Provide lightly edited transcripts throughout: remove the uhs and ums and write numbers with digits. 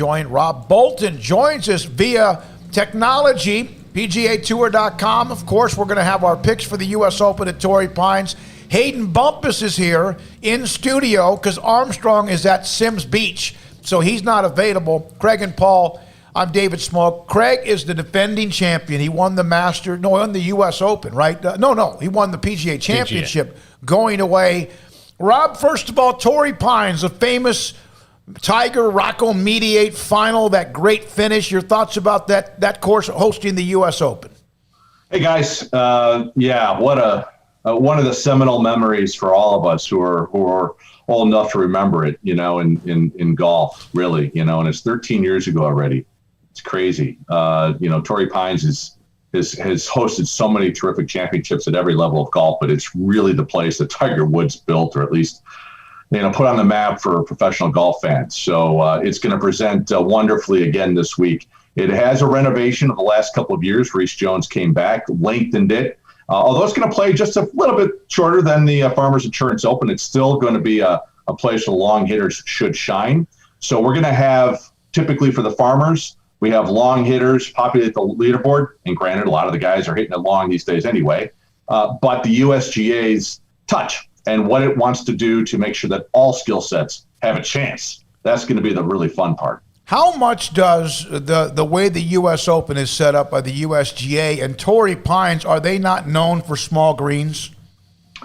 Rob Bolton joins us via technology, PGAtour.com. Of course, we're going to have our picks for the U.S. Open at Torrey Pines. Hayden Bumpus is here in studio because Armstrong is at Sims Beach, so he's not available. Craig and Paul, I'm David Smoak. Craig is the defending champion. He won the he won the U.S. Open, right? He won the PGA Championship going away. Rob, first of all, Torrey Pines, a famous Tiger Rocco Mediate final, that great finish. Your thoughts about that course hosting the U.S. Open? Hey, guys. What one of the seminal memories for all of us who are old enough to remember it, in golf, really, and it's 13 years ago already. It's crazy. Torrey Pines has hosted so many terrific championships at every level of golf, but it's really the place that Tiger Woods built, or at least, put on the map for professional golf fans. So it's going to present wonderfully again this week. It has a renovation of the last couple of years. Reece Jones came back, lengthened it. Although it's going to play just a little bit shorter than the Farmers Insurance Open, it's still going to be a place where long hitters should shine. So we're going to have, typically for the Farmers, we have long hitters populate the leaderboard. And granted, a lot of the guys are hitting it long these days anyway. But the USGA's touch and what it wants to do to make sure that all skill sets have a chance, that's going to be the really fun part. How much does the way the U.S. Open is set up by the USGA and Torrey Pines, are they not known for small greens?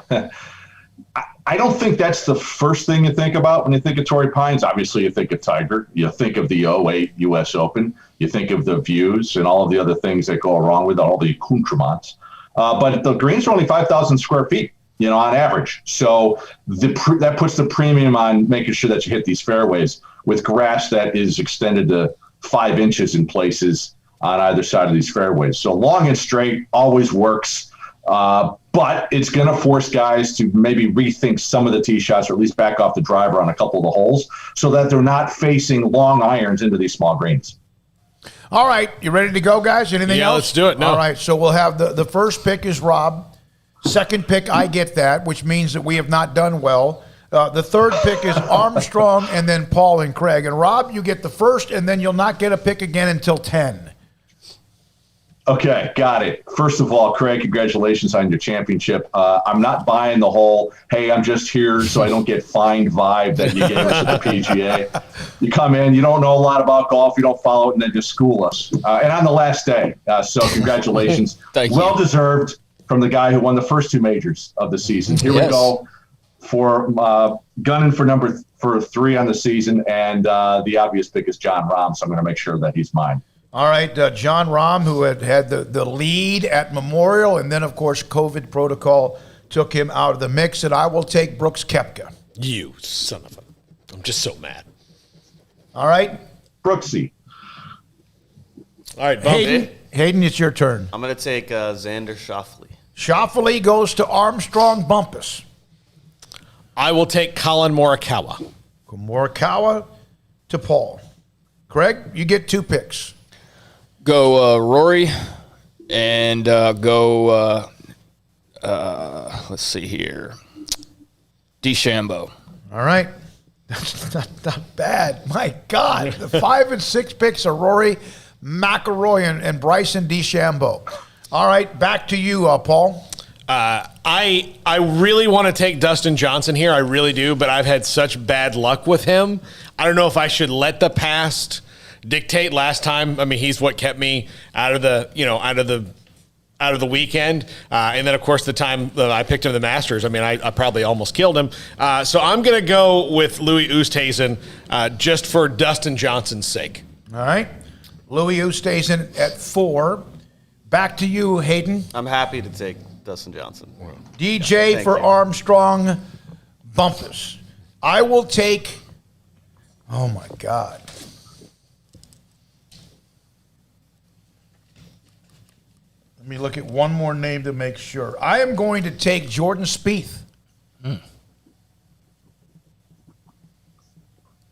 I don't think that's the first thing you think about when you think of Torrey Pines. Obviously, you think of Tiger. You think of the 08 U.S. Open. You think of the views and all of the other things that go along with all the accoutrements. But the greens are only 5,000 square feet, on average. So that puts the premium on making sure that you hit these fairways with grass that is extended to 5 inches in places on either side of these fairways. So long and straight always works, but it's going to force guys to maybe rethink some of the tee shots, or at least back off the driver on a couple of the holes, so that they're not facing long irons into these small greens. All right, you ready to go, guys? Anything else? Yeah, let's do it. No. All right, so we'll have the first pick is Rob. Second pick, I get that, which means that we have not done well. The third pick is Armstrong, and then Paul and Craig. And Rob, you get the first, and then you'll not get a pick again until 10. Okay, got it. First of all, Craig, congratulations on your championship. I'm not buying the whole, hey, I'm just here so I don't get fined vibe that you gave us at the PGA. You come in, you don't know a lot about golf, you don't follow it, and then just school us. And on the last day. So congratulations. Thank you. Well-deserved from the guy who won the first 2 majors of the season. Here we go. For gunning for 3 on the season, and the obvious pick is Jon Rahm, so I'm going to make sure that he's mine. All right, Jon Rahm, who had the lead at Memorial, and then, of course, COVID protocol took him out of the mix, and I will take Brooks Koepka. You son of a... I'm just so mad. All right. Brooksy. All right, Hayden, it's your turn. I'm going to take Xander Schauffele. Schauffele goes to Armstrong. Bumpus. I will take Colin Morikawa. Morikawa to Paul. Craig, you get 2 picks. Go Rory and go, let's see here, DeChambeau. All right. That's not bad. My God. The 5 and 6 picks are Rory, McIlroy, and Bryson DeChambeau. All right, back to you, Paul. I really want to take Dustin Johnson here. I really do, but I've had such bad luck with him. I don't know if I should let the past dictate. Last time, I mean, he's what kept me out of the weekend. And then, of course, the time that I picked him in the Masters, I mean, I probably almost killed him. So I'm going to go with Louis Oosthuizen just for Dustin Johnson's sake. All right. Louis Oosthuizen at 4. Back to you, Hayden. I'm happy to take Dustin Johnson. DJ for Armstrong. Bumpus. I will take, oh my God. Let me look at one more name to make sure. I am going to take Jordan Spieth.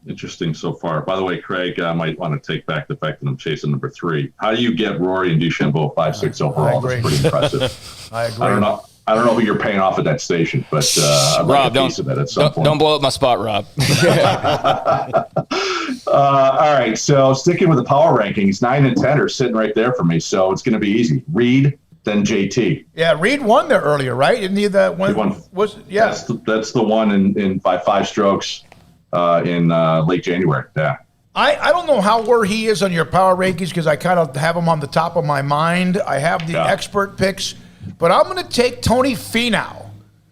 Interesting so far. By the way, Craig, I might want to take back the fact that I'm chasing number 3. How do you get Rory and DeChambeau 5-6 overall? That's pretty impressive. I agree. I don't know who you're paying off at that station, but I'd like Rob, a piece of that at some point. Don't blow up my spot, Rob. All right, so sticking with the power rankings, 9 and 10 are sitting right there for me, so it's going to be easy. Reed, then JT. Yeah, Reed won there earlier, right? Isn't he that one? He won. Yeah. That's the one in by 5 strokes in late January. Yeah. I don't know where he is on your power rankings because I kind of have him on the top of my mind. I have the expert picks, but I'm going to take Tony Finau,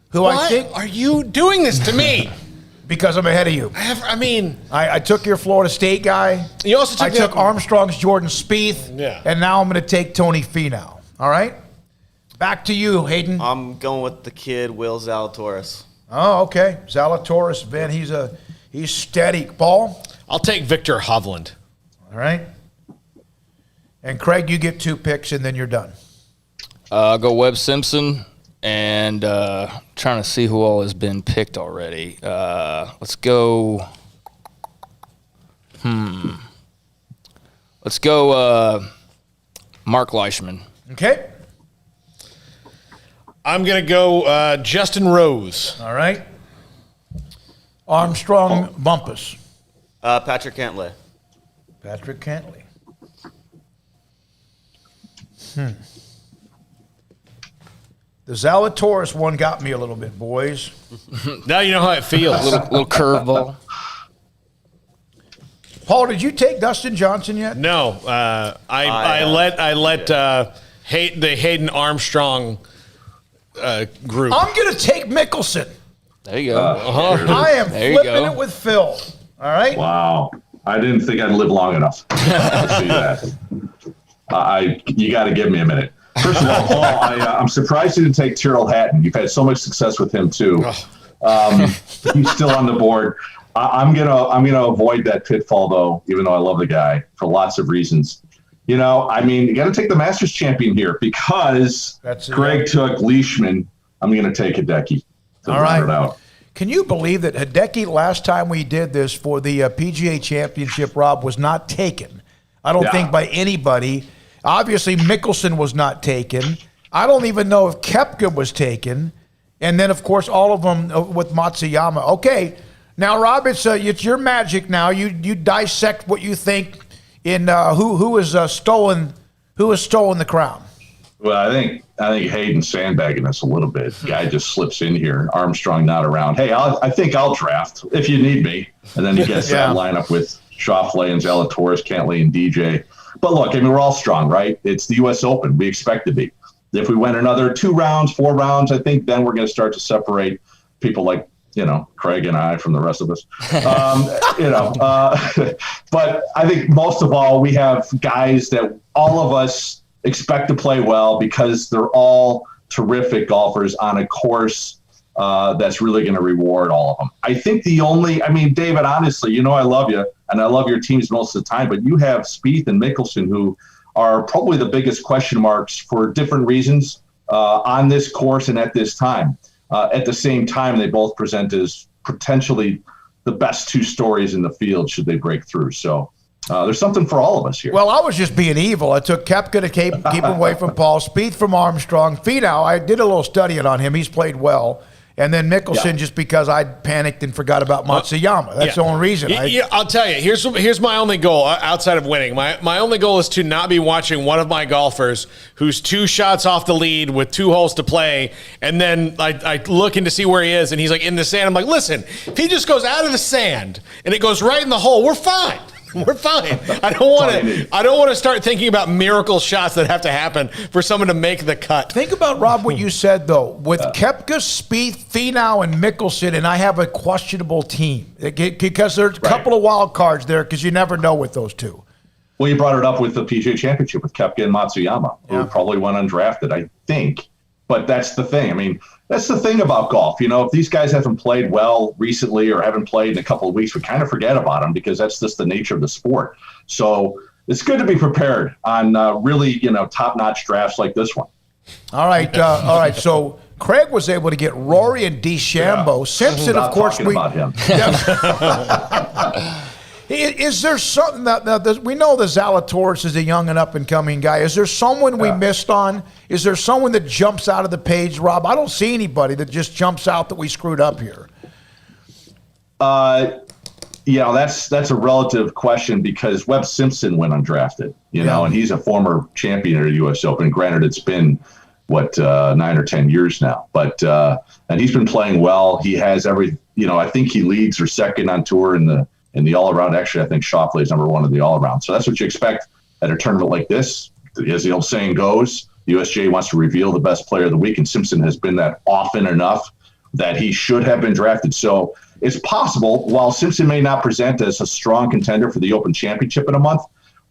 who I think. Are you doing this to me? Because I'm ahead of you. I took your Florida State guy. You also took Armstrong's Jordan Spieth. Yeah. And now I'm going to take Tony Finau. All right? Back to you, Hayden. I'm going with the kid, Will Zalatoris. Oh, okay. Zalatoris, man, he's steady. Paul? I'll take Victor Hovland. All right. And Craig, you get 2 picks, and then you're done. I'll go Webb Simpson, and trying to see who all has been picked already. Let's go. Let's go Mark Leishman. Okay. I'm going to go Justin Rose. All right. Armstrong Bumpus. Patrick Cantlay. Patrick Cantlay. The Zalatoris one got me a little bit, boys. Now you know how it feels. little curveball. Paul, did you take Dustin Johnson yet? No, I let the Hayden Armstrong group. I'm going to take Mickelson. There you go. I am flipping it with Phil. All right? Wow. I didn't think I'd live long enough to see that. You got to give me a minute. First of all, Paul, I'm surprised you didn't take Tyrrell Hatton. You've had so much success with him too. He's still on the board. I'm gonna avoid that pitfall though, even though I love the guy for lots of reasons. You got to take the Masters champion here because Greg took Leishman. I'm gonna take Hideki to round it out. Can you believe that Hideki, last time we did this for the PGA Championship, Rob, was not taken? I don't think by anybody. Obviously, Mickelson was not taken. I don't even know if Koepka was taken. And then, of course, all of them with Matsuyama. Okay, now, Rob, it's your magic now. You dissect what you think in who has stolen the crown. Well, I think Hayden's sandbagging us a little bit. Guy just slips in here. Armstrong not around. Hey, I think I'll draft if you need me. And then he gets that lineup with Schauffele and Zalatoris, Cantlay, and DJ. But look, we're all strong, right? It's the U.S. Open. We expect to be. If we went another 2 rounds, 4 rounds, I think then we're going to start to separate people like, Craig and I from the rest of us. But I think most of all, we have guys that all of us expect to play well because they're all terrific golfers on a course that's really going to reward all of them. I think David, honestly, I love you and I love your teams most of the time, but you have Spieth and Mickelson who are probably the biggest question marks for different reasons on this course and at this time. At the same time, they both present as potentially the best 2 stories in the field should they break through. So there's something for all of us here. Well, I was just being evil. I took Koepka to keep him away from Paul, Spieth from Armstrong. Finau, I did a little studying on him. He's played well. And then Mickelson, just because I panicked and forgot about Matsuyama. That's the only reason. I'll tell you. Here's my only goal outside of winning. My only goal is to not be watching one of my golfers who's 2 shots off the lead with 2 holes to play, and then I look in to see where he is, and he's like in the sand. I'm like, listen, if he just goes out of the sand and it goes right in the hole, we're fine. We're fine. I don't want to start thinking about miracle shots that have to happen for someone to make the cut. Think about, Rob, what you said, though. With Koepka, Spieth, Finau, and Mickelson, and I have a questionable team because there's a couple of wild cards there because you never know with those 2. Well, you brought it up with the PGA Championship with Koepka and Matsuyama, who probably went undrafted, I think. But that's the thing. That's the thing about golf. If these guys haven't played well recently or haven't played in a couple of weeks, we kind of forget about them because that's just the nature of the sport. So it's good to be prepared on really, top-notch drafts like this one. All right. So Craig was able to get Rory and DeChambeau. Simpson, of course, about him. Is there something that we know the Zalatoris is a young and up-and-coming guy. Is there someone we missed on? Is there someone that jumps out of the page, Rob? I don't see anybody that just jumps out that we screwed up here. That's a relative question because Webb Simpson went undrafted, and he's a former champion at the U.S. Open. Granted, it's been 9 or 10 years now, but and he's been playing well. He has I think he leads or second on tour in the all-around. Actually, I think Schauffele is number 1 in the all-around. So that's what you expect at a tournament like this. As the old saying goes, the USGA wants to reveal the best player of the week, and Simpson has been that often enough that he should have been drafted. So it's possible, while Simpson may not present as a strong contender for the Open Championship in a month,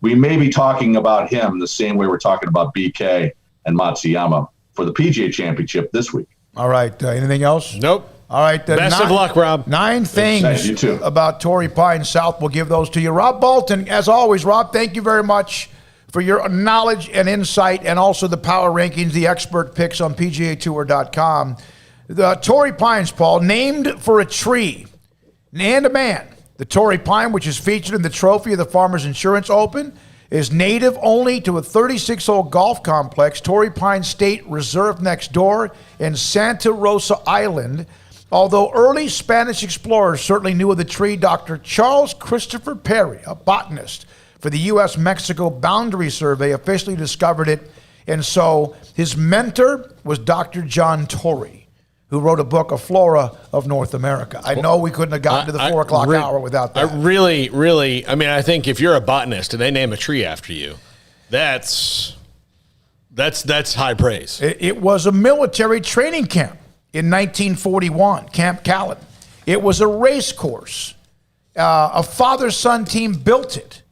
we may be talking about him the same way we're talking about BK and Matsuyama for the PGA Championship this week. All right. Anything else? Nope. All right. Best of luck, Rob. 9 things you too. about Torrey Pines South. We'll give those to you. Rob Bolton, as always, Rob, thank you very much for your knowledge and insight and also the power rankings, the expert picks on PGAtour.com. The Torrey Pines, Paul, named for a tree and a man. The Torrey Pine, which is featured in the trophy of the Farmers Insurance Open, is native only to a 36-hole golf complex, Torrey Pine State Reserve next door in Santa Rosa Island. Although early Spanish explorers certainly knew of the tree, Dr. Charles Christopher Perry, a botanist for the U.S.-Mexico Boundary Survey, officially discovered it. And so his mentor was Dr. John Torrey, who wrote a book, A Flora of North America. I know we couldn't have gotten to the 4 o'clock hour without that. I think if you're a botanist and they name a tree after you, that's high praise. It was a military training camp in 1941, Camp Callan. It was a race course. A father-son team built it.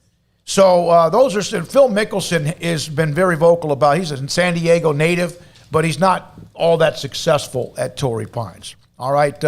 So those are, Phil Mickelson has been very vocal about, he's a San Diego native, but he's not all that successful at Torrey Pines. All right.